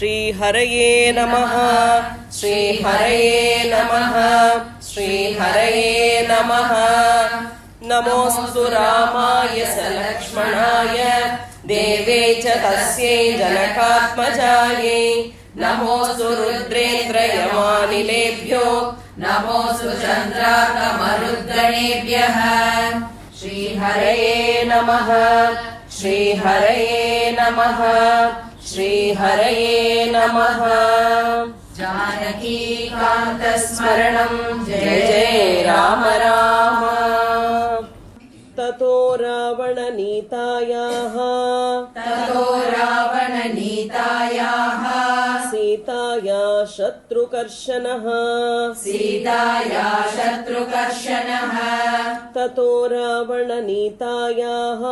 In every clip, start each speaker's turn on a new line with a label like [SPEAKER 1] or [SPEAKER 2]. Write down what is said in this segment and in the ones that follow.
[SPEAKER 1] श्रीहरये नमः श्रीहरये नमः श्रीहरये नमः। नमोऽस्तु रामाय सलक्ष्मणाय देवे च तस्यै जनकात्मजायै। नमोऽस्तु रुद्रेन्द्रयमानिलेभ्यो नमोऽस्तु चन्द्रार्कमरुद्गणेभ्यः। श्रीहरये नमः श्रीहरये नमः श्रीहरये नमः। जानकीकान्तस्मरणं जय जय राम राम। ततो रावणनीतायाः सीताया शत्रुकर्षणः ततो रावणनीतायाः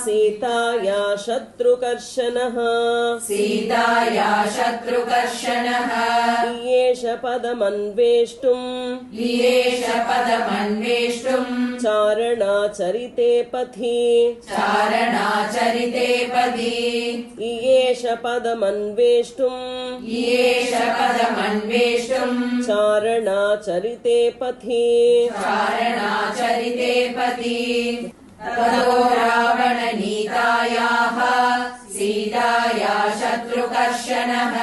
[SPEAKER 1] सीताया शत्रुकर्षणः येष पदमन्वेष्टुम् चारणाचरिते पथि येष पदमन्वेष्टुम् चारणाचरिते पथि।
[SPEAKER 2] ततो रावणनीतायाः सीताया शत्रुकर्षणः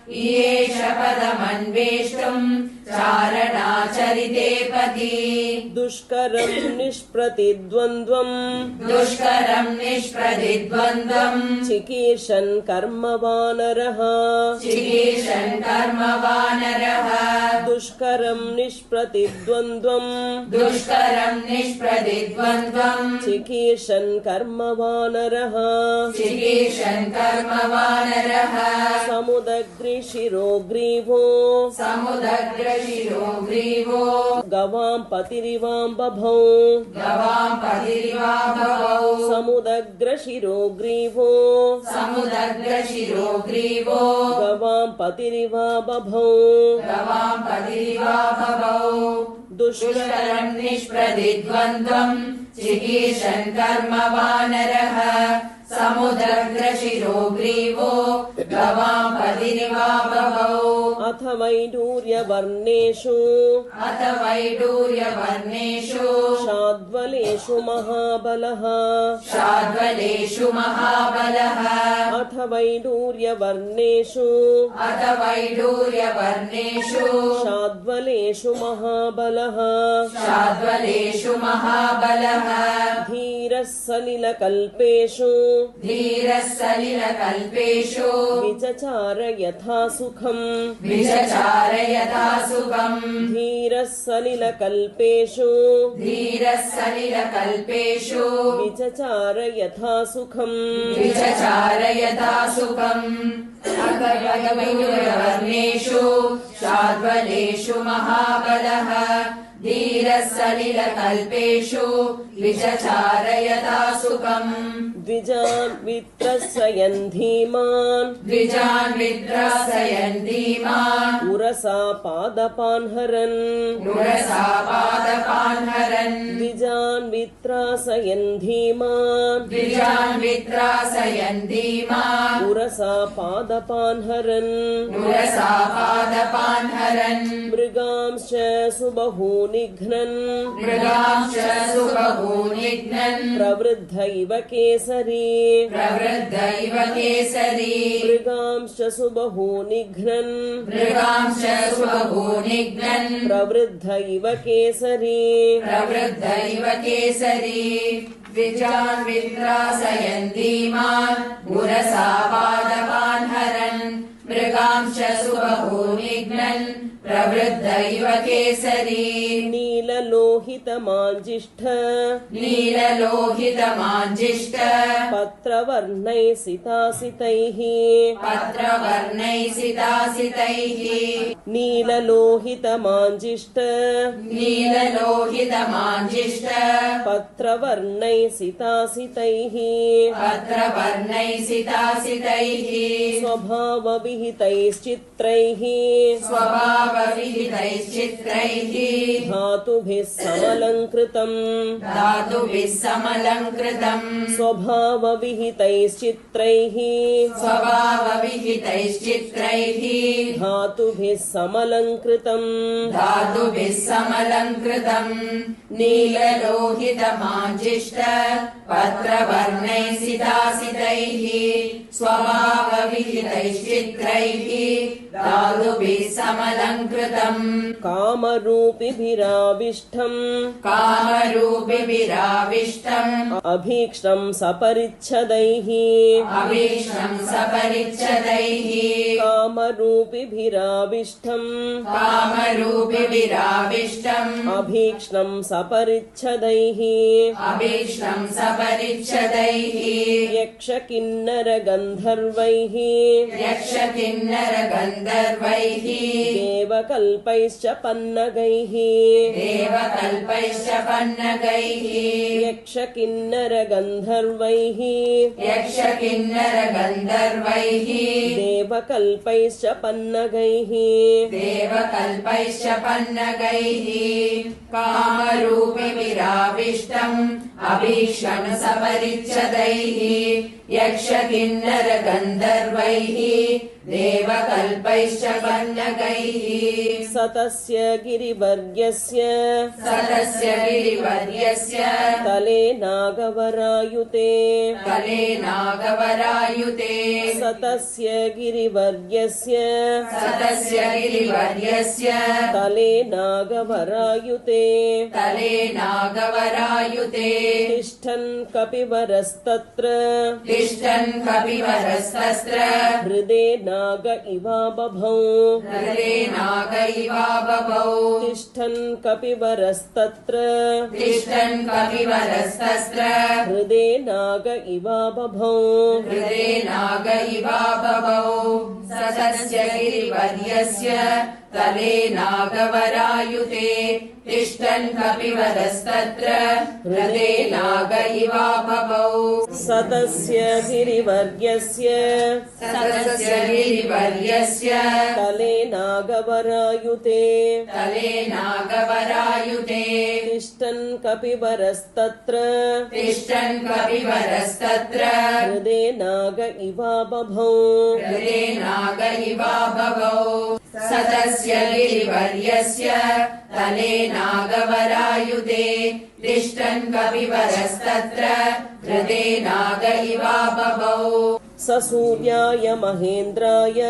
[SPEAKER 2] येष पदमन्वेष्टुम् चारणाचरिते पथि।
[SPEAKER 1] दुष्करं निष्प्रतिद्वन्द्वम् चिकीर्षन् कर्मवानरः दुष्करं निष्प्रतिद्वन्द्वम् चिकीर्षन् कर्मवानरः समुदग्रशिरोग्रीवो गवां पतिरिवां बभौ समुदग्रशिरोग्रीवो गवां पतिरिवा बभौ।
[SPEAKER 2] दुष्करं निष्प्रतिद्वन्द्वम् चिकीर्षन् कर्मवानरः समुदग्रशिरोग्रीवो गवां पतिरिवा बभौ।
[SPEAKER 1] अथ वैडूर्यवर्णेषु शाद्वलेषु महाबलः अथ वैडूर्यवर्णेषु शाद्वलेषु महाबलः धीरः सलिलकल्पेषु विचचार यथा सुखम् धीरः सलिलकल्पेषु विचचार यथा सुखम्।
[SPEAKER 2] वर्णेषु शाद्वलेषु महाबलः धीरः सलिलकल्पेषु विचचार यथा सुखम्।
[SPEAKER 1] द्विजान् वित्रस्यन् धीमान् उरसा पादपान् हरन् द्विजान् वित्रासयन् धीमान् उरसा पादपान् हरन् मृगांश्च सुबहूनिघ्नन् प्रवृद्धैव केसरी मृगांश्च सुबहूनिघ्नन् प्रवृद्धैव केसरी
[SPEAKER 2] द्विजान् वित्रासयन् धीमान् उरसा पादपान् हरन् मृगांश्च सुबहूनिघ्नन् प्रवृद्धैव केसरी।
[SPEAKER 1] नीललोहितमाञ्जिष्ठ पत्रवर्णैसितासितैः नीललोहितमाञ्जिष्ठ पत्रवर्णैसितासितैः स्वभावविहितैश्चित्रैः
[SPEAKER 2] स्वभावविहितैश्चित्रैः
[SPEAKER 1] धातुभिः समलङ्कृतम्
[SPEAKER 2] धातुभिः समलङ्कृतम्
[SPEAKER 1] स्वभावविहितैश्चित्रैः
[SPEAKER 2] स्वभावविहितैश्चित्रैः
[SPEAKER 1] धातुभिः समलङ्कृतम्
[SPEAKER 2] धातुभिः समलङ्कृतम् नीललोहितमाञ्जिष्ट पत्रवर्णैः सितासितैः स्वभावविहितैश्चित्रैः धातुभिः समलङ्कृतम्
[SPEAKER 1] कामरूपिभिराविष्टम्
[SPEAKER 2] कामरूपिभिराविष्टम्
[SPEAKER 1] अभीक्ष्णम् सपरिच्छदैः
[SPEAKER 2] अभीक्ष्णम् सपरिच्छदैः
[SPEAKER 1] कामरूपिभिराविष्टम्
[SPEAKER 2] कामरूपिभिराविष्टम्
[SPEAKER 1] अभीक्ष्णम् सपरिच्छदैः
[SPEAKER 2] अभीक्ष्णम् सपरिच्छदैः
[SPEAKER 1] यक्षकिन्नरगन्धर्वैः
[SPEAKER 2] यक्षकिन्नरगन्धर्वैः
[SPEAKER 1] देवकल्पैश्च पन्नगैः
[SPEAKER 2] देवकल्पैश्च पन्नगैः
[SPEAKER 1] यक्षकिन्नरगन्धर्वैः
[SPEAKER 2] यक्षकिन्नरगन्धर्वैः
[SPEAKER 1] देवकल्पैश्च पन्नगैः
[SPEAKER 2] देवकल्पैश्च पन्नगैः कामरूपिभिराविष्टम् अभीक्ष्णम् सपरिच्छदैः यक्षकिन्नरगन्धर्वैः देवकल्पैश्च पन्नगैः
[SPEAKER 1] सतस्य गिरिवर्यस्य
[SPEAKER 2] सतस्य गिरिवर्यस्य
[SPEAKER 1] तले नागवरायुते
[SPEAKER 2] तले नागवरायुते
[SPEAKER 1] सतस्य गिरिवर्यस्य
[SPEAKER 2] सतस्य गिरिवर्यस्य
[SPEAKER 1] तले नागवरायुते
[SPEAKER 2] तले नागवरायुते
[SPEAKER 1] तिष्ठन् कपिवरस्तत्र
[SPEAKER 2] तिष्ठन् कपिवरस्तस्त्र
[SPEAKER 1] हृदे नाग इवा बभौ
[SPEAKER 2] हृदे नाग इवा बभौ
[SPEAKER 1] तिष्ठन् कपिवरस्तत्र
[SPEAKER 2] तिष्ठन् कपिवरस्तस्त्र
[SPEAKER 1] हृदे नाग इवा बभौ
[SPEAKER 2] हृदे नाग इवा बभौ सतस्य गिरिवर्यस्य तले नागवरायुते तिष्ठन् कपिवरस्तत्र हृदे नाग इवा बभौ
[SPEAKER 1] सतस्य गिरिवर्यस्य
[SPEAKER 2] सतस्य गिरिवर्यस्य
[SPEAKER 1] तले नागवरायुते
[SPEAKER 2] तले नागवरायुते
[SPEAKER 1] तिष्ठन् कपिवरस्तत्र
[SPEAKER 2] तिष्ठन् कपिवरस्तत्र
[SPEAKER 1] हृदे नाग इवा बभौ
[SPEAKER 2] हृदे नाग इवा बभौ सतस्य गिरिवर्यस्य तले नागवरायुते तिष्ठन् कपिवरस्तत्र हृदे नाग इवा बभौ
[SPEAKER 1] ससूर्याय महेन्द्राय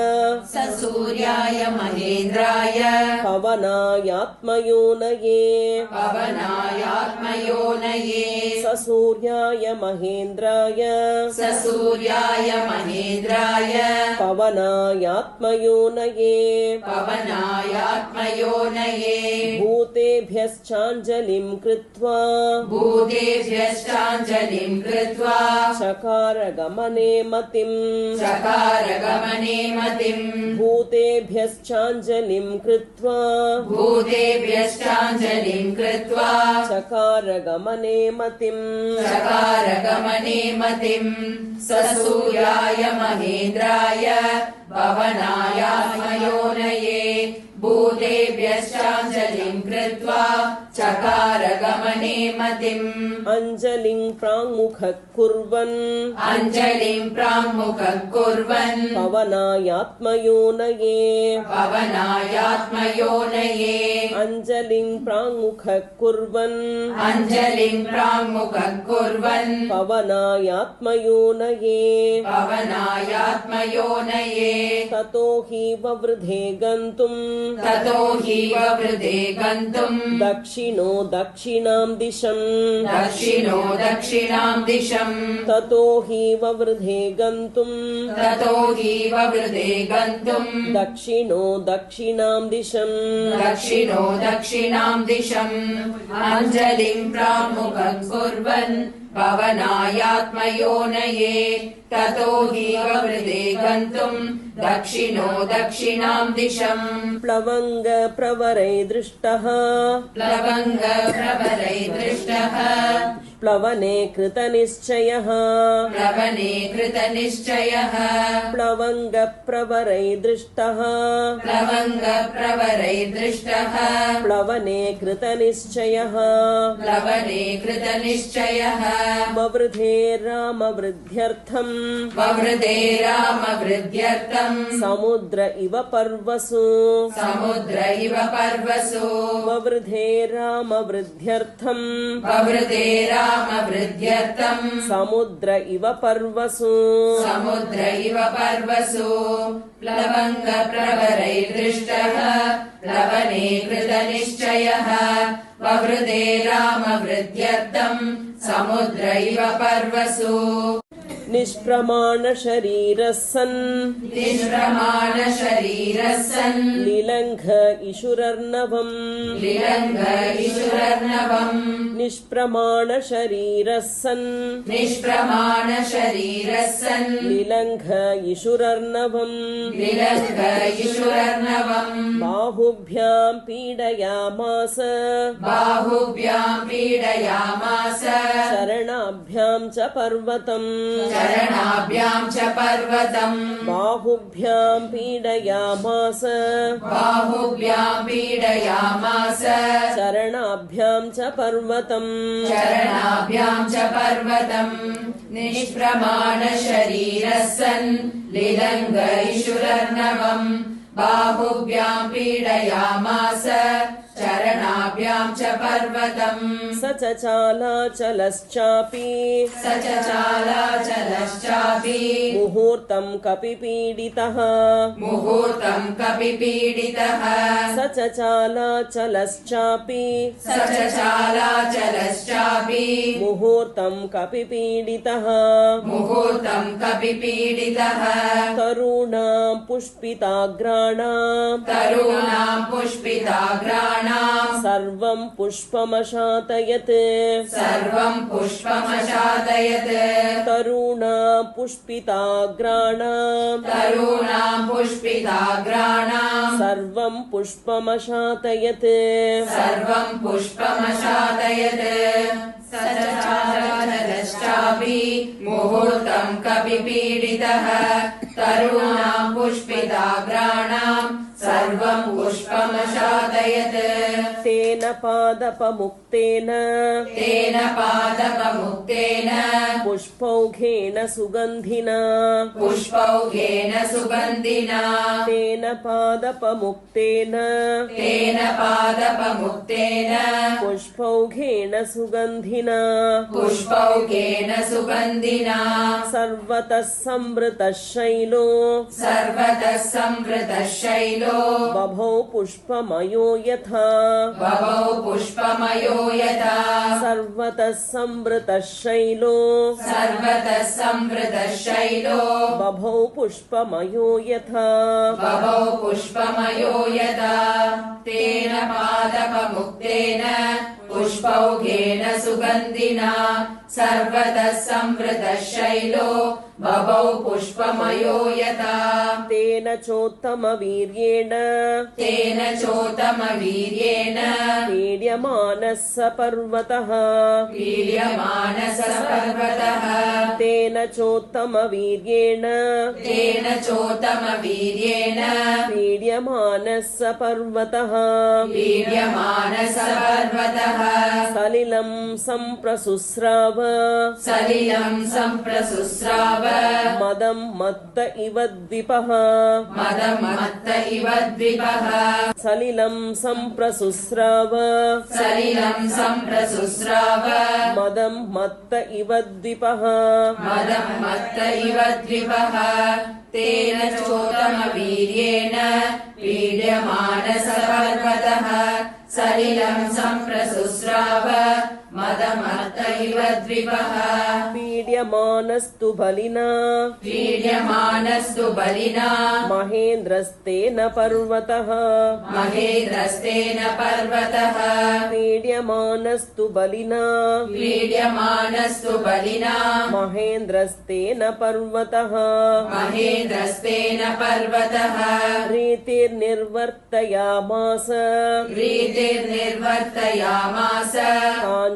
[SPEAKER 2] सूर्याय महेन्द्राय
[SPEAKER 1] पवनायात्मयोनये
[SPEAKER 2] पवनायात्मयोनये
[SPEAKER 1] ससूर्याय महेन्द्राय
[SPEAKER 2] सूर्याय महेन्द्राय
[SPEAKER 1] पवनायात्मयोनये
[SPEAKER 2] पवनायात्मयोनये
[SPEAKER 1] भूतेभ्यश्चाञ्जलिं कृत्वा
[SPEAKER 2] भूतेभ्यश्चाञ्जलिं कृत्वा
[SPEAKER 1] चकार गमने मतिम्
[SPEAKER 2] चकार गमने मतिम्
[SPEAKER 1] भूतेभ्यश्चाञ्जलिं कृत्वा
[SPEAKER 2] भूतेभ्यश्चाञ्जलिं कृत्वा
[SPEAKER 1] चकार गमने मतिम्
[SPEAKER 2] चकार गमने मतिम् ससूर्याय महेन्द्राय पवनायात्मयोनये भूतेभ्यश्चाञ्जलिं कृत्वा चकार गमने मतिम्
[SPEAKER 1] अञ्जलिं प्राङ्मुखः कुर्वन्
[SPEAKER 2] अञ्जलिं प्राङ्मुखः कुर्वन्
[SPEAKER 1] पवनायात्मयोनये
[SPEAKER 2] पवनायात्मयोनये
[SPEAKER 1] अञ्जलिं प्राङ्मुखः कुर्वन्
[SPEAKER 2] अञ्जलिं प्राङ्मुखः कुर्वन्
[SPEAKER 1] पवनायात्मयोनये
[SPEAKER 2] पवनायात्मयोनये
[SPEAKER 1] ततो हि ववृधे गन्तुम्
[SPEAKER 2] ततो हि ववृधे गन्तुम्
[SPEAKER 1] दक्षिणो दक्षिणां दिशम्
[SPEAKER 2] दक्षिणो दक्षिणां दिशम्
[SPEAKER 1] ततो हि ववृधे गन्तुम्
[SPEAKER 2] ततो हि ववृधे गन्तुम्
[SPEAKER 1] दक्षिणो दक्षिणां दिशम्
[SPEAKER 2] दक्षिणो दक्षिणां दिशम् अञ्जलिं प्राङ्मुखं कुर्वन् पवनायात्मयोनये ततो हि ववृधे गन्तुम् दक्षिणो दक्षिणां दिशम्
[SPEAKER 1] प्लवङ्ग प्रवरै दृष्टः
[SPEAKER 2] प्लवङ्ग प्रवरै दृष्टः
[SPEAKER 1] प्लवने कृतनिश्चयः
[SPEAKER 2] प्लवने कृतनिश्चयः
[SPEAKER 1] प्लवङ्गप्रवरैर्दृष्टः
[SPEAKER 2] प्लवङ्गप्रवरैर्दृष्टः
[SPEAKER 1] प्लवने कृतनिश्चयः
[SPEAKER 2] प्लवने कृतनिश्चयः
[SPEAKER 1] ववृधे रामवृद्ध्यर्थम्
[SPEAKER 2] ववृधे रामवृद्ध्यर्थम्
[SPEAKER 1] समुद्र इव पर्वसु
[SPEAKER 2] समुद्र इव पर्वसु
[SPEAKER 1] ववृधे रामवृद्ध्यर्थम्
[SPEAKER 2] ववृधे रामवृद्ध्यर्थम्
[SPEAKER 1] समुद्र इव पर्वसु
[SPEAKER 2] समुद्र इव पर्वसु प्लवङ्गप्रवरैर्दृष्टः प्लवने कृतनिश्चयः ववृधे रामवृद्ध्यर्थम् समुद्र इव पर्वसु
[SPEAKER 1] निष्प्रमाणशरीरः सन्
[SPEAKER 2] निष्प्रमाणशरीरः सन्
[SPEAKER 1] लिलङ्घ इषुरर्णवम्
[SPEAKER 2] लिलङ्घ इषुरर्णवम्
[SPEAKER 1] निष्प्रमाणशरीरः सन्
[SPEAKER 2] निष्प्रमाणशरीरः सन्
[SPEAKER 1] लिलङ्घ इषुरर्णवम्
[SPEAKER 2] लिलङ्घ इषुरर्णवम्
[SPEAKER 1] बाहुभ्याम् पीडयामास
[SPEAKER 2] बाहुभ्याम् पीडयामास
[SPEAKER 1] शरणाभ्याम् च पर्वतम्
[SPEAKER 2] चरणाभ्याम् च पर्वतम्
[SPEAKER 1] बाहुभ्याम् पीडयामास
[SPEAKER 2] बाहुभ्याम् पीडयामास
[SPEAKER 1] शरणाभ्याम् च पर्वतम्
[SPEAKER 2] चरणाभ्याम् च पर्वतम् निष्प्रमाणशरीरः सन् लिलङ्घ इषुरर्णवम् बाहुभ्याम् पीडयामास चरणाभ्याम् च पर्वतम्
[SPEAKER 1] स च चालाचलश्चापि
[SPEAKER 2] स च चालाचलश्चापि
[SPEAKER 1] मुहूर्तम् कपिपीडितः
[SPEAKER 2] मुहूर्तम् कपिपीडितः
[SPEAKER 1] स च चालाचलश्चापि
[SPEAKER 2] स च चालाचलश्चापि
[SPEAKER 1] मुहूर्तम् कपिपीडितः
[SPEAKER 2] मुहूर्तम् कपिपीडितः
[SPEAKER 1] तरूणाम् पुष्पिताग्राणाम्
[SPEAKER 2] तरूणाम् पुष्पिताग्राणाम्
[SPEAKER 1] सर्वम् पुष्पमशातयत्
[SPEAKER 2] सर्वम् पुष्पमशातयत्
[SPEAKER 1] तरूणाम् पुष्पिताग्राणाम्
[SPEAKER 2] तरूणाम् पुष्पिताग्राणाम्
[SPEAKER 1] सर्वम् पुष्पमशातयत्
[SPEAKER 2] सर्वम् पुष्पमशातयत् स च चालाचलश्चापि मुहूर्तम् कपिपीडितः तरूणाम् पुष्पिताग्राणाम् सर्वम् पुष्पमशातयत्
[SPEAKER 1] तेन पादपमुक्तेन
[SPEAKER 2] तेन पादपमुक्तेन
[SPEAKER 1] पुष्पौघेन सुगन्धिना
[SPEAKER 2] पुष्पौघेन सुगन्धिना
[SPEAKER 1] तेन पादपमुक्तेन
[SPEAKER 2] तेन पादपमुक्तेन
[SPEAKER 1] पुष्पौघेन सुगन्धिना
[SPEAKER 2] पुष्पौघेन सुगन्धिना
[SPEAKER 1] सर्वतः संवृतः शैलो
[SPEAKER 2] सर्वतः संवृतः शैलो
[SPEAKER 1] बभौ पुष्पमयो यथा
[SPEAKER 2] बभौ पुष्पमयो यथा
[SPEAKER 1] सर्वतः संवृतः शैलो
[SPEAKER 2] सर्वतः संवृतः शैलो
[SPEAKER 1] बभौ पुष्पमयो यथा
[SPEAKER 2] बभौ पुष्पमयो यथा तेन पादपमुक्तेन पुष्पौघेन सुगन्धिना सर्वतः संवृतः शैलो बभौ पुष्पमयो यथा
[SPEAKER 1] तेन चोत्तमवीर्येण
[SPEAKER 2] तेन चोत्तमवीर्येण
[SPEAKER 1] पीड्यमानः स पर्वतः
[SPEAKER 2] पीड्यमानः पर्वतः
[SPEAKER 1] तेन चोत्तमवीर्येण
[SPEAKER 2] तेन चोत्तमवीर्येण
[SPEAKER 1] पीड्यमानः स पर्वतः
[SPEAKER 2] पीड्यमानः पर्वतः
[SPEAKER 1] सलिलम् सम्प्रसुस्राव
[SPEAKER 2] सलिलम् सम्प्रसुस्राव
[SPEAKER 1] मदम् मत्त इव द्विपः
[SPEAKER 2] मदमत्त इव द्विपः
[SPEAKER 1] सलिलम् सम्प्रसुस्राव
[SPEAKER 2] सलिलम् सम्प्रसुस्राव
[SPEAKER 1] मदम् मत्त इव द्विपः
[SPEAKER 2] मदमत्त इव द्विपः तेन चोत्तमवीर्येण पीड्यमानः पर्वतः सलिलम् सम्प्रसुस्राव मदमत्त इव द्विपः
[SPEAKER 1] पीड्यमानस्तु बलिना
[SPEAKER 2] पीड्यमानस्तु बलिना
[SPEAKER 1] महेन्द्रस्तेन पर्वतः
[SPEAKER 2] महेन्द्रस्तेन पर्वतः
[SPEAKER 1] पीड्यमानस्तु बलिना
[SPEAKER 2] पीड्यमानस्तु बलिना
[SPEAKER 1] महेन्द्रस्तेन पर्वतः
[SPEAKER 2] महेन्द्रस्तेन पर्वतः
[SPEAKER 1] रीतिर्निर्वर्तयामास
[SPEAKER 2] रीतिर्निर्वर्तयामास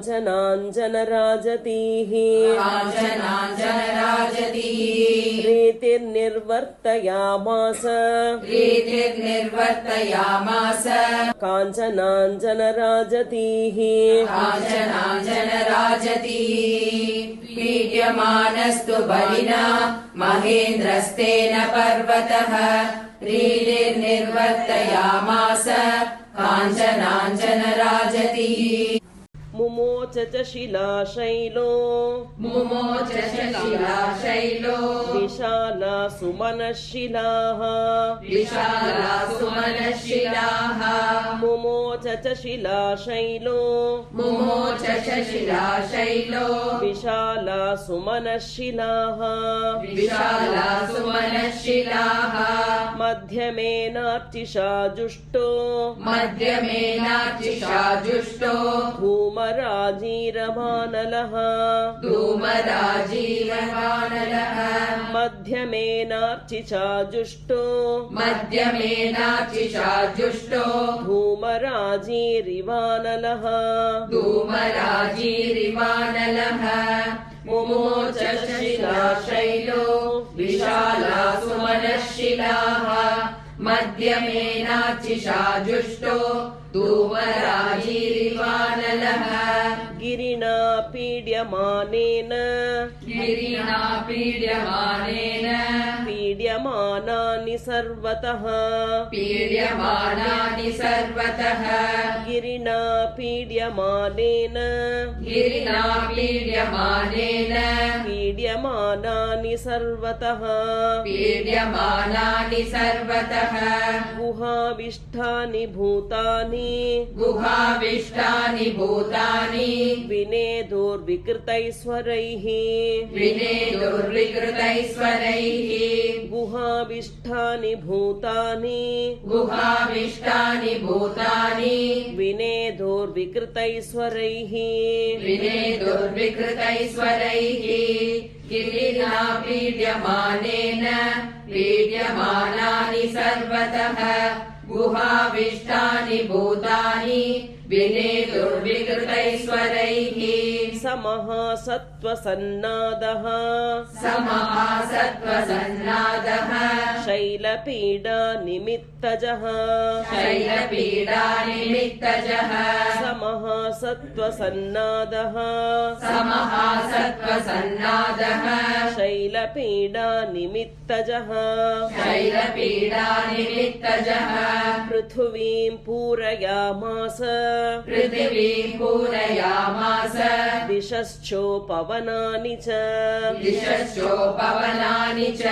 [SPEAKER 1] काञ्चनाञ्जनराजतीः
[SPEAKER 2] काञ्चनाञ्जनराजतीः
[SPEAKER 1] रीतिर्निर्वर्तयामास
[SPEAKER 2] रीतिर्निर्वर्तयामास
[SPEAKER 1] काञ्चनाञ्जनराजतीः
[SPEAKER 2] काञ्चनाञ्जनराजतीः पीड्यमानस्तु बलिना महेन्द्रस्तेन पर्वतः रीतिर्निर्वर्तयामास काञ्चनाञ्जनराजतीः
[SPEAKER 1] मुमोच च शिलाशैलो
[SPEAKER 2] मुमोच शिलाशैलो
[SPEAKER 1] विशाला सुमनःशिलाः
[SPEAKER 2] विशाला सुमनःशिलाः
[SPEAKER 1] मुमोच च शिलाशैलो
[SPEAKER 2] मुमोच शिलाशैलो
[SPEAKER 1] विशाला सुमनःशिलाः
[SPEAKER 2] विशाला सुमनःशिलाः
[SPEAKER 1] मध्यमेनार्चिषा जुष्टो
[SPEAKER 2] मध्यमेनार्चिषा जुष्टो
[SPEAKER 1] धूमराजीरमानलः
[SPEAKER 2] धूमराजीरमानलः
[SPEAKER 1] मध्यमेनार्चिषा जुष्टो
[SPEAKER 2] मध्यमेनार्चिषा जुष्टो
[SPEAKER 1] धूमराजीरिवानलः
[SPEAKER 2] धूमराजीरिवानलः मुमोच शिलाशैलो विशाला सुमनःशिलाः मध्यमेनार्चिषा जुष्टो धूमराजीरिवानलः
[SPEAKER 1] गिरिणा पीड्यमानेन
[SPEAKER 2] गिरिणा पीड्यमानेन
[SPEAKER 1] पीड्यमानानि सर्वतः
[SPEAKER 2] पीड्यमानानि सर्वतः
[SPEAKER 1] गिरिणा पीड्यमानेन
[SPEAKER 2] गिरिणा पीड्यमानेन
[SPEAKER 1] पीड्यमानानि सर्वतः
[SPEAKER 2] पीड्यमानानि सर्वतः
[SPEAKER 1] गुहाविष्ठानि भूतानि
[SPEAKER 2] गुहाविष्टानि भूतानि
[SPEAKER 1] विनेदुर्विकृतैस्वरैः
[SPEAKER 2] विनेदुर्विकृतैस्वरैः
[SPEAKER 1] गुहाविष्ठानि भूतानि
[SPEAKER 2] गुहाविष्टानि भूतानि
[SPEAKER 1] विनेदुर्विकृतैस्वरैः
[SPEAKER 2] विनेदुर्विकृतैस्वरैः गिरिणा पीड्यमानेन पीड्यमानानि सर्वतः गुहाविष्टानि भूतानि विनेदुर्विकृतैस्वरैः
[SPEAKER 1] समः सत्त्वसन्नादः
[SPEAKER 2] समः सत्त्वसन्नादः
[SPEAKER 1] शैलपीडा निमित्तजः
[SPEAKER 2] शैलपीडानिमित्तजः
[SPEAKER 1] समः सत्त्वसन्नादः
[SPEAKER 2] समः सत्त्वसन्नादः
[SPEAKER 1] शैलपीडा निमित्तजः
[SPEAKER 2] शैलपीडानिमित्तजः
[SPEAKER 1] पृथिवीं पूरयामास
[SPEAKER 2] पृथिवीं पूरयामास
[SPEAKER 1] दिशश्चोपवनानि च
[SPEAKER 2] दिशश्चोपवनानि च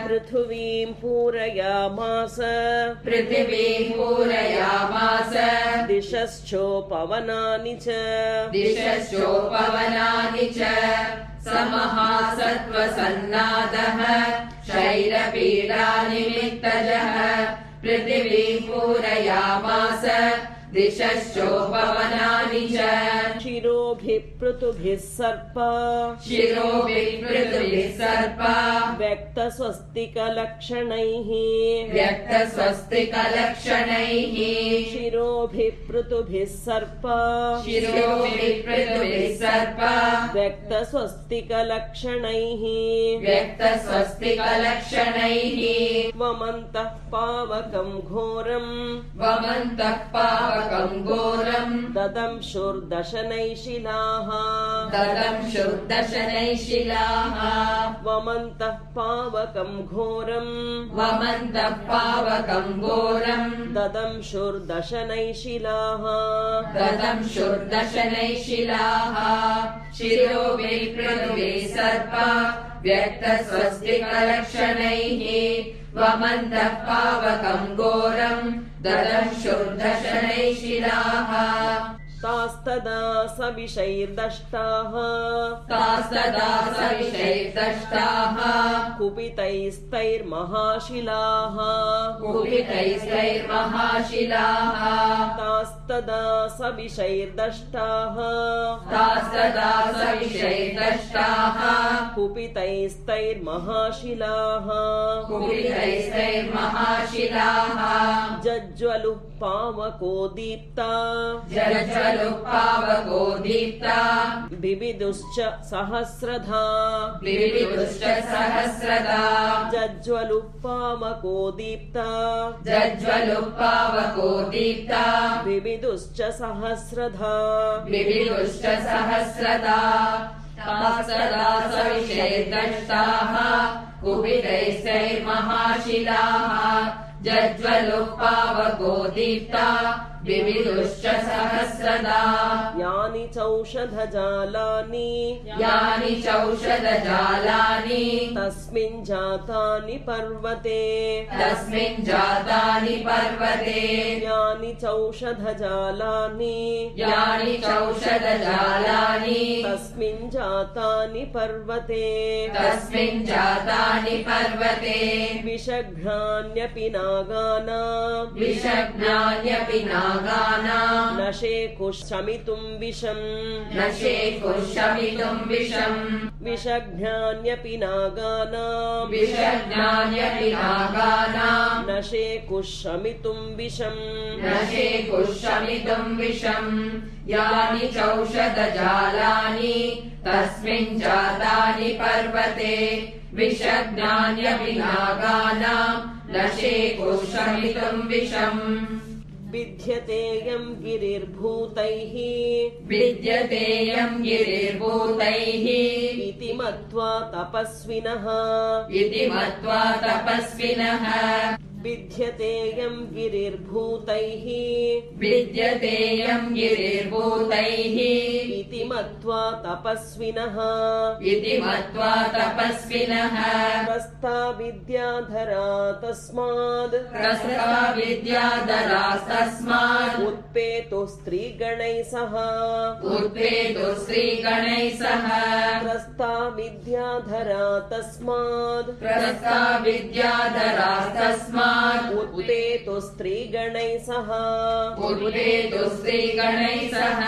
[SPEAKER 1] पृथिवीं पूरयामास
[SPEAKER 2] पृथिवीं पूरयामास
[SPEAKER 1] दिशश्चोपवनानि च
[SPEAKER 2] दिशश्चोपवनानि च समः सत्त्वसन्नादः शैलपीडानिमित्तजः पृथिवीं पूरयामास दिशश्चोपवनानि च
[SPEAKER 1] शिरोभिः पृथुभिः सर्पा
[SPEAKER 2] शिरोभिः सर्पा
[SPEAKER 1] व्यक्तस्वस्तिकलक्षणैः
[SPEAKER 2] व्यक्तस्वस्तिकलक्षणैः
[SPEAKER 1] शिरोभिः पृथुभिः सर्पा
[SPEAKER 2] शिरोभिः सर्पा
[SPEAKER 1] व्यक्तस्वस्तिकलक्षणैः
[SPEAKER 2] व्यक्तस्वस्तिकलक्षणैः
[SPEAKER 1] वमन्तः पावकं घोरम्
[SPEAKER 2] वमन्तः पावकं घोरम्
[SPEAKER 1] ददंशुर्दशनैशिलाः
[SPEAKER 2] ददंशुर्दशनैशिलाः
[SPEAKER 1] वमन्तः पावकं घोरम्
[SPEAKER 2] वमन्तः पावकं घोरम्
[SPEAKER 1] ददंशुर्दशनैशिलाः
[SPEAKER 2] ददंशुर्दशनैशिलाः शिरोभिः सर्पा व्यक्तस्वस्तिकलक्षणैः वमन्तः पावकं घोरम् ददंशुर्दशनैशिलाः
[SPEAKER 1] तास्तदा सविषैर्दष्टाः
[SPEAKER 2] तास्तदा सविषैर्दष्टाः
[SPEAKER 1] कुपितैस्तैर्महाशिलाः
[SPEAKER 2] कुपितैस्तैर्महाशिलाः
[SPEAKER 1] तास्तदा सविषैर्दष्टाः
[SPEAKER 2] तास्तदा सविषैर्दष्टाः
[SPEAKER 1] कुपितैस्तैर्महाशिलाः
[SPEAKER 2] कुपितैस्तैर्महाशिलाः
[SPEAKER 1] जज्ज्वलुः पावको दीप्ता
[SPEAKER 2] जज्ज्वलुपावको दीप्ता
[SPEAKER 1] बिबिदुश्च सहस्रधा
[SPEAKER 2] बिबिदुश्च सहस्रदा
[SPEAKER 1] जज्ज्वलुपावको दीप्ता
[SPEAKER 2] जज्ज्वलुपावको दीप्ता
[SPEAKER 1] बिबिदुश्च सहस्रधा
[SPEAKER 2] बिबिदुश्च सहस्रदा तास्तदा सविशैर्दष्टाः कुपितैस्तैर्महाशिलाः जज्ज्वलुपावको दीप्ता बिबिदुश्च सहस्रदा
[SPEAKER 1] यानि चौषधजालानि
[SPEAKER 2] यानि चौषधजालानि
[SPEAKER 1] तस्मिन् जातानि पर्वते
[SPEAKER 2] तस्मिन् जातानि पर्वते
[SPEAKER 1] यानि चौषधजालानि
[SPEAKER 2] यानि चौषधजालानि
[SPEAKER 1] तस्मिन् जातानि पर्वते
[SPEAKER 2] तस्मिन् जातानि पर्वते
[SPEAKER 1] विषघ्नान्यपि नागानां
[SPEAKER 2] विषज्ञान्यपि नागानां
[SPEAKER 1] न शेकुशमितुं विषम्
[SPEAKER 2] न शेकुशमितुं विषम्
[SPEAKER 1] विषघ्नान्यपि नागानां
[SPEAKER 2] विषज्ञान्यपि नागानां
[SPEAKER 1] न शेकुशमितुं विषम्
[SPEAKER 2] न शेकुशमितुं विषम् यानि चौषधजालानि तस्मिन् जातानि पर्वते विषज्ञान्यपि नागानां न शेकुशमितुं विषम्
[SPEAKER 1] विद्यतेयं गिरिर्भूतैः
[SPEAKER 2] विद्यतेयं गिरिर्भूतैः
[SPEAKER 1] इति मत्वा तपस्विनः
[SPEAKER 2] इति मत्वा तपस्विनः
[SPEAKER 1] विद्यतेयं गिरिर्भूतैः
[SPEAKER 2] विद्यतेयं गिरिर्भूतैः
[SPEAKER 1] इति मत्वा तपस्विनः
[SPEAKER 2] इति मत्वा तपस्विनः
[SPEAKER 1] प्रस्ता विद्याधरा तस्माद्
[SPEAKER 2] प्रसृता विद्याधरास्तस्मात्
[SPEAKER 1] उत्पेतु स्त्रीगणैः सह
[SPEAKER 2] उत्पेतु श्रीगणैः सह
[SPEAKER 1] प्रस्ता विद्याधरा तस्माद्
[SPEAKER 2] प्रसृता विद्याधरास्तस्मात्
[SPEAKER 1] उत्पेतु स्त्रीगणैः सह
[SPEAKER 2] उत्पेतु श्रीगणैः सह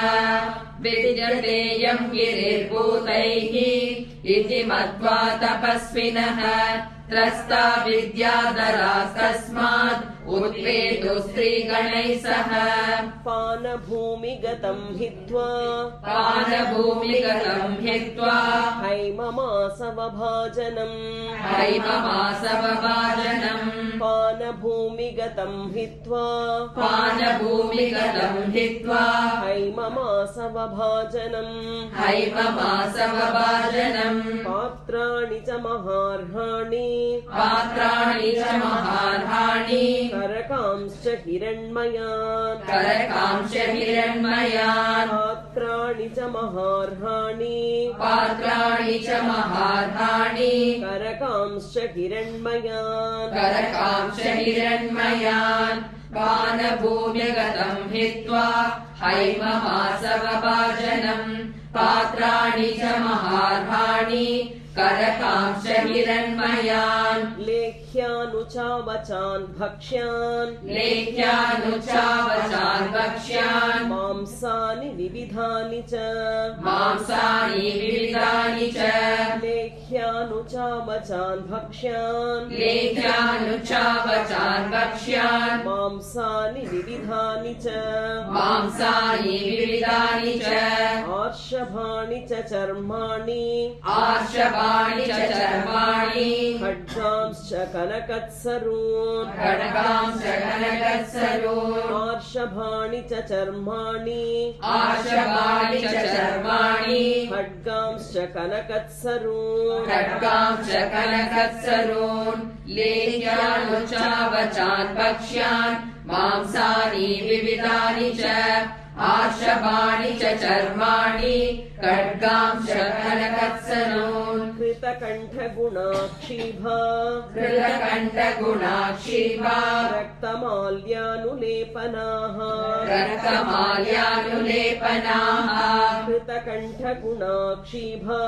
[SPEAKER 2] विद्यतेयं गिरिर्भूतैः इति मत्वा तपस्विनः त्रस्ता विद्याधरास्तस्मात् उत्पेतु स्त्रीगणैः सह
[SPEAKER 1] पानभूमिगतं हित्वा
[SPEAKER 2] पानभूमिगतं हित्वा
[SPEAKER 1] हैममासवभाजनम्
[SPEAKER 2] हैममासवभाजनम्
[SPEAKER 1] पानभूमिगतं हित्वा
[SPEAKER 2] पानभूमिगतं हित्वा
[SPEAKER 1] हैममासवभाजनम्
[SPEAKER 2] हैममासवभाजनम्
[SPEAKER 1] पात्राणि च महार्हाणि
[SPEAKER 2] पात्राणि च महार्हाणि
[SPEAKER 1] करकांश्च हिरण्मयान्
[SPEAKER 2] करकांश हिरण्मयान्
[SPEAKER 1] पात्राणि च महार्हाणि
[SPEAKER 2] पात्राणि च महार्हाणि
[SPEAKER 1] करकांश्च हिरण्मयान्
[SPEAKER 2] करकांश हिरण्मयान् पानभूम्यगतं हित्वा हैममासवभाजनम् पात्राणि च महार्हाणि करकांश हिरण्मयान्
[SPEAKER 1] लेख्यानुचावचान् भक्ष्यान्
[SPEAKER 2] लेख्यानुचावचान् भक्ष्यान्
[SPEAKER 1] मांसानि विविधानि च
[SPEAKER 2] मांसानि विविधानि च
[SPEAKER 1] लेख्यानुचावचान् भक्ष्यान्
[SPEAKER 2] लेख्यानुचावचान् भक्ष्यान्
[SPEAKER 1] मांसानि विविधानि च
[SPEAKER 2] मांसानि विविधानि च
[SPEAKER 1] आर्षभाणि च चर्माणि
[SPEAKER 2] आर्षभाणि च चर्माणि
[SPEAKER 1] खड्गांश्च कनकत्सरून्
[SPEAKER 2] खड्गांश्च कनकत्सरून्
[SPEAKER 1] आर्षभाणि च चर्माणि
[SPEAKER 2] आर्षभाणि च चर्माणि
[SPEAKER 1] खड्गांश्च कनकत्सरून्
[SPEAKER 2] खड्गांश्च कनकत्सरून् लेख्यानुचावचान् भक्ष्यान् मांसानि विविधानि च आर्षभाणि च चर्माणि खड्गांश्च कनकत्सरून्
[SPEAKER 1] कृतकण्ठगुणाक्षीभा
[SPEAKER 2] कृतकण्ठगुणाक्षीभा
[SPEAKER 1] रक्तमाल्यानुलेपनाः
[SPEAKER 2] रक्तमाल्यानुलेपनाः
[SPEAKER 1] कृतकण्ठगुणाक्षीभा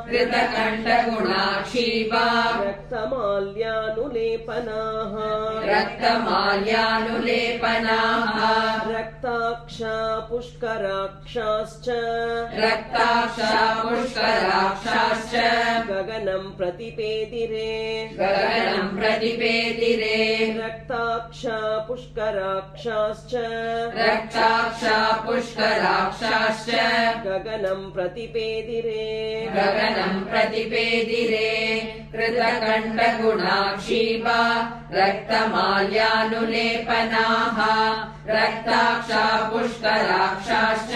[SPEAKER 2] कृतकण्ठगुणाक्षीभा
[SPEAKER 1] रक्तमाल्यानुलेपनाः
[SPEAKER 2] रक्तमाल्यानुलेपनाः
[SPEAKER 1] रक्ताक्षा पुष्कराक्षाश्च
[SPEAKER 2] रक्ताक्षा पुष्कराक्षाश्च
[SPEAKER 1] गगन गगनं प्रतिपेदिरे
[SPEAKER 2] गगनं प्रतिपेदिरे
[SPEAKER 1] रक्ताक्षा पुष्कराक्षाश्च
[SPEAKER 2] रक्ताक्षा पुष्कराक्षाश्च
[SPEAKER 1] गगनं प्रतिपेदिरे
[SPEAKER 2] गगनं प्रतिपेदिरे कृतकण्ठगुणाक्षीपा रक्तमाल्यानुलेपनाः रक्ताक्षा पुष्कराक्षाश्च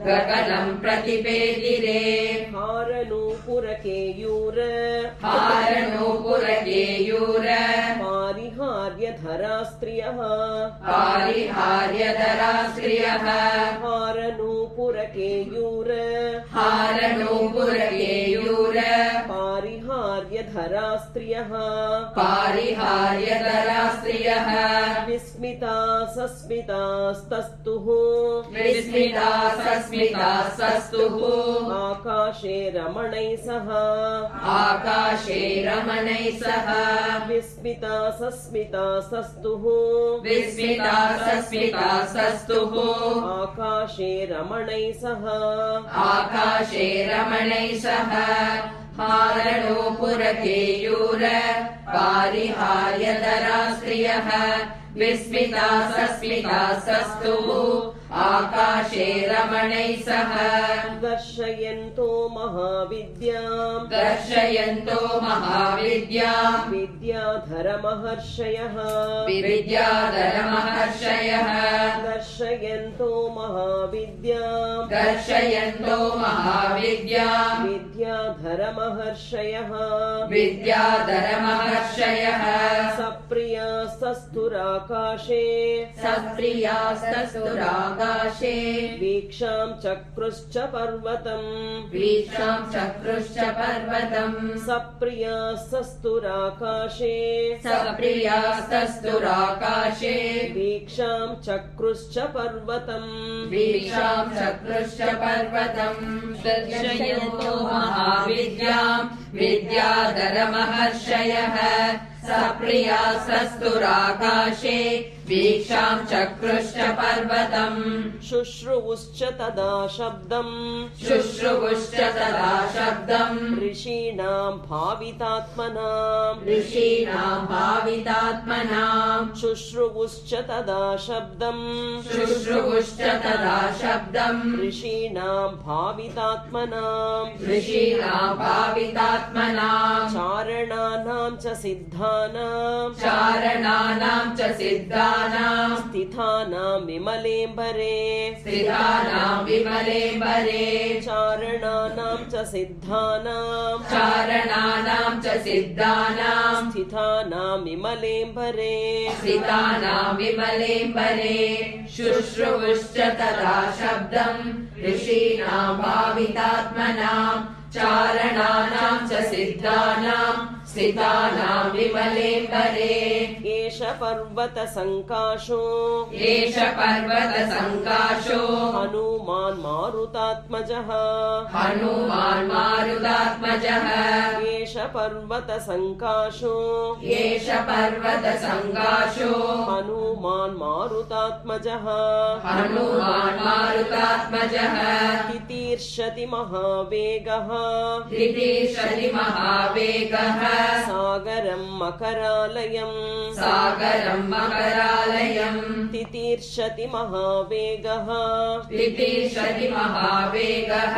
[SPEAKER 2] गगनं प्रतिपेदिरे
[SPEAKER 1] हारनूपुरकेयूर
[SPEAKER 2] हारनूपुरकेयूर
[SPEAKER 1] पारिहार्यधरा स्त्रियः
[SPEAKER 2] पारिहार्यधरा स्त्रियः
[SPEAKER 1] हारनूपुरकेयूर
[SPEAKER 2] हारनूपुरकेयूर
[SPEAKER 1] पारिहार्यधरा स्त्रियः
[SPEAKER 2] पारिहार्यधरा स्त्रियः
[SPEAKER 1] विस्मिता सस्मितास्तस्तुः
[SPEAKER 2] विस्मिता सस्मितास्तस्तुः
[SPEAKER 1] आकाशे रमणैः सह
[SPEAKER 2] आकाशे रमणैः सह
[SPEAKER 1] विस्मिता सस्मितास्तस्तुः
[SPEAKER 2] विस्मिता सस्मितास्तस्तुः
[SPEAKER 1] आकाशे रमणैः सह
[SPEAKER 2] आकाशे रमणैः सह हारनूपुरकेयूर पारिहार्यधरा स्त्रियः विस्मिता सस्मितास्तस्तुः आकाशे रमणैः सह
[SPEAKER 1] दर्शयन्तो महाविद्याम्
[SPEAKER 2] दर्शयन्तो महाविद्याम्
[SPEAKER 1] विद्याधरमहर्षयः
[SPEAKER 2] विद्याधरमहर्षयः
[SPEAKER 1] दर्शयन्तो महाविद्याम्
[SPEAKER 2] दर्शयन्तो महाविद्याम्
[SPEAKER 1] विद्याधरमहर्षयः
[SPEAKER 2] विद्याधरमहर्षयः
[SPEAKER 1] सप्रियास्तस्तुराकाशे
[SPEAKER 2] सप्रियास्तस्तुराकाशे
[SPEAKER 1] वीक्षां चक्रुश्च पर्वतम्
[SPEAKER 2] वीक्षां चक्रुश्च पर्वतम्
[SPEAKER 1] सप्रियास्तस्तुराकाशे
[SPEAKER 2] सप्रियास्तस्तुराकाशे
[SPEAKER 1] वीक्षां चक्रुश्च पर्वतम्
[SPEAKER 2] वीक्षां चक्रुश्च पर्वतम् दर्शयन्तो महाविद्याम् विद्याधरमहर्षयः सप्रियास्तस्तुराकाशे वीक्षां चक्रुश्च पर्वतम्
[SPEAKER 1] शुश्रुवुश्च तदा शब्दम्
[SPEAKER 2] शुश्रुवुश्च तदा शब्दम्
[SPEAKER 1] ऋषीणां भावितात्मनाम्
[SPEAKER 2] ऋषीणां भावितात्मनाम्
[SPEAKER 1] शुश्रुवुश्च तदा शब्दम्
[SPEAKER 2] शुश्रुवुश्च तदा शब्दम्
[SPEAKER 1] ऋषीणां भावितात्मनाम्
[SPEAKER 2] ऋषीणां भावितात्मनाम्
[SPEAKER 1] चारणानां च सिद्धानां
[SPEAKER 2] चारणानां च सिद्धानां
[SPEAKER 1] स्थितानां विमलेम्बरे
[SPEAKER 2] स्थितानां विमलेम्बरे
[SPEAKER 1] चारणानां च सिद्धानां
[SPEAKER 2] चारणानां च सिद्धानां
[SPEAKER 1] स्थितानां विमलेम्बरे
[SPEAKER 2] स्थितानां विमलेम्बरे शुश्रुवुश्च तदा शब्दम् ऋषीणां भावितात्मनां चारणानां च सिद्धानां स्थितानां विमलेम्बरे
[SPEAKER 1] एष पर्वतसङ्काशो
[SPEAKER 2] एष पर्वतसङ्काशो
[SPEAKER 1] हनुमान् मारुतात्मजः
[SPEAKER 2] हनुमान् मारुतात्मजः
[SPEAKER 1] एष पर्वतसङ्काशो
[SPEAKER 2] एष पर्वतसङ्काशो
[SPEAKER 1] हनुमान् मारुतात्मजः
[SPEAKER 2] हनुमान् मारुतात्मजः
[SPEAKER 1] तितीर्षति महावेगः
[SPEAKER 2] तितीर्षति महावेगः
[SPEAKER 1] सागरं मकरालयम्
[SPEAKER 2] सागरं मकरालयम्
[SPEAKER 1] तितीर्षति महावेगः
[SPEAKER 2] तितीर्षति महावेगः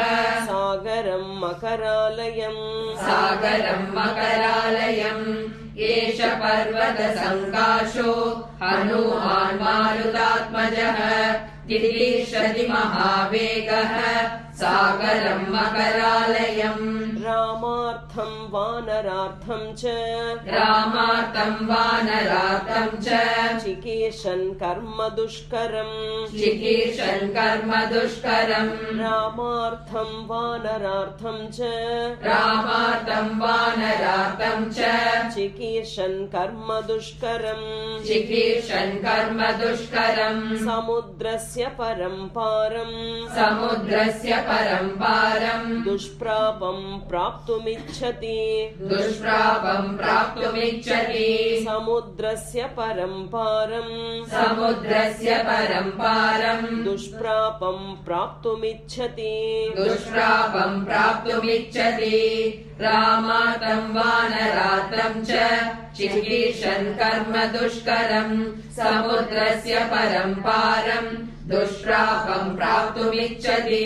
[SPEAKER 1] सागरं मकरालयम्
[SPEAKER 2] सागरं मकरालयम् एष पर्वतसङ्काशो हनुमान् मारुतात्मजः तितीर्षति महावेगः सागरं मकरालयम्
[SPEAKER 1] रामार्थं वानरार्थं च
[SPEAKER 2] रामार्थं वानरार्थं च
[SPEAKER 1] चिकीर्षन् कर्म दुष्करम्
[SPEAKER 2] चिकीर्षन् कर्म दुष्करम्
[SPEAKER 1] रामार्थं वानरार्थं च
[SPEAKER 2] रामार्थं वानरार्थं च
[SPEAKER 1] चिकीर्षन् कर्म दुष्करम्
[SPEAKER 2] चिकीर्षन् कर्म दुष्करम्
[SPEAKER 1] समुद्रस्य परं पारम्
[SPEAKER 2] समुद्रस्य परं पारम्
[SPEAKER 1] दुष्प्रापं प्राप्तुमिच्छति
[SPEAKER 2] दुष्प्रापम् प्राप्तुमिच्छति
[SPEAKER 1] समुद्रस्य परं पारम्
[SPEAKER 2] समुद्रस्य परम् पारम्
[SPEAKER 1] दुष्प्रापं प्राप्तुमिच्छति
[SPEAKER 2] दुष्प्रापम् प्राप्तुमिच्छति रामार्तं वानरार्तं च चिकीर्षन् कर्म दुष्करम् समुद्रस्य परं पारम् दुष्प्रापम् प्राप्तुमिच्छति